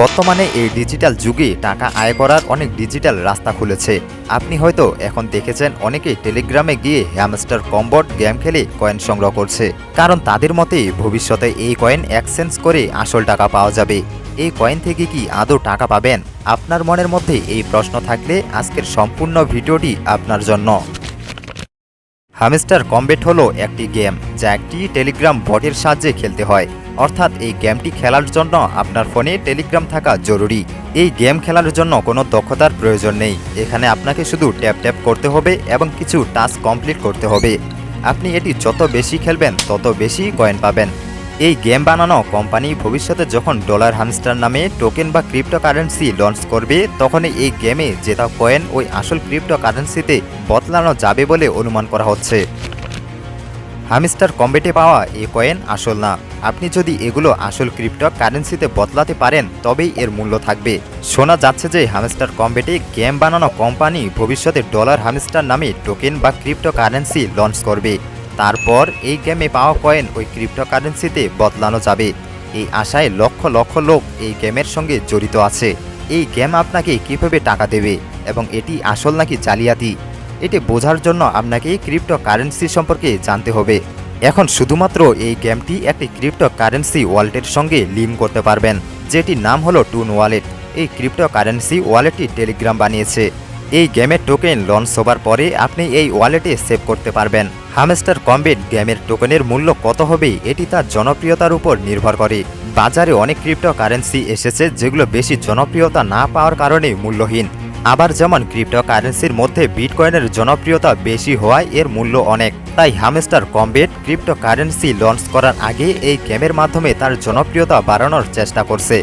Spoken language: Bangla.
বর্তমানে এই ডিজিটাল যুগে টাকা আয় করার অনেক ডিজিটাল রাস্তা খুলেছে। আপনি হয়তো এখন দেখেছেন অনেকেই টেলিগ্রামে গিয়ে হ্যামস্টার কম্বট গেম খেলে কয়েন সংগ্রহ করছে, কারণ তাদের মতে ভবিষ্যতে এই কয়েন এক্সচেঞ্জ করে আসল টাকা পাওয়া যাবে। এই কয়েন থেকে কি আদৌ টাকা পাবেন? আপনার মনের মধ্যে এই প্রশ্ন থাকলে আজকের সম্পূর্ণ ভিডিওটি আপনার জন্য। হ্যামস্টার কম্বেট হলো একটি গেম যা একটি টেলিগ্রাম বটের সাহায্যে খেলতে হয়। অর্থাৎ এই গেমটি খেলার জন্য আপনার ফোনে টেলিগ্রাম থাকা জরুরি। এই গেম খেলার জন্য কোনো দক্ষতার প্রয়োজন নেই। এখানে আপনাকে শুধু ট্যাপ ট্যাপ করতে হবে এবং কিছু টাস্ক কমপ্লিট করতে হবে। আপনি এটি যত বেশি খেলবেন তত বেশি কয়েন পাবেন। এই গেম বানানো কোম্পানি ভবিষ্যতে যখন ডলার হ্যামস্টার নামে টোকেন বা ক্রিপ্টোকারেন্সি লঞ্চ করবে, তখনই এই গেমে জেতা কয়েন ওই আসল ক্রিপ্টোকারেন্সিতে বদলানো যাবে বলে অনুমান করা হচ্ছে। হ্যামস্টার কম্বেটে পাওয়া এই কয়েন আসল না। আপনি যদি এগুলো আসল ক্রিপ্টোকারেন্সিতে বদলাতে পারেন তবেই এর মূল্য থাকবে। শোনা যাচ্ছে যে হ্যামস্টার কম্বেটে গেম বানানো কোম্পানি ভবিষ্যতে ডলার হ্যামস্টার নামে টোকেন বা ক্রিপ্টোকারেন্সি লঞ্চ করবে। তারপর এই গেমে পাওয়া কয়েন ওই ক্রিপ্টোকারেন্সিতে বদলানো যাবে। এই আশায় লক্ষ লক্ষ লোক এই গেমের সঙ্গে জড়িত আছে। এই গেম আপনাকে কিভাবে টাকা দেবে এবং এটি আসল নাকি জালিয়াতি, এটি বোঝার জন্য আপনাকে ক্রিপ্টোকারেন্সি সম্পর্কে জানতে হবে। এখন শুধুমাত্র এই গেমটি একটি ক্রিপ্টোকারেন্সি ওয়ালেটের সঙ্গে লিঙ্ক করতে পারবেন, যেটির নাম হলো টুন ওয়ালেট। এই ক্রিপ্টোকারেন্সি ওয়ালেটটি টেলিগ্রাম বানিয়েছে। এই গেমের টোকেন লঞ্চ হবার পরে আপনি এই ওয়ালেটে সেভ করতে পারবেন। হ্যামস্টার কম্বেট গেমের টোকেনের মূল্য কত হবে এটি তার জনপ্রিয়তার উপর নির্ভর করে। বাজারে অনেক ক্রিপ্টোকারেন্সি এসেছে যেগুলো বেশি জনপ্রিয়তা না পাওয়ার কারণে মূল্যহীন। আবার যেমন ক্রিপ্টোকারেন্সির মধ্যে বিটকয়েনের জনপ্রিয়তা বেশি হওয়ায় এর মূল্য অনেক। তাই হ্যামস্টার কম্বেট ক্রিপ্টোকারেন্সি লঞ্চ করার আগে এই গেমের মাধ্যমে তার জনপ্রিয়তা বাড়ানোর চেষ্টা করছে।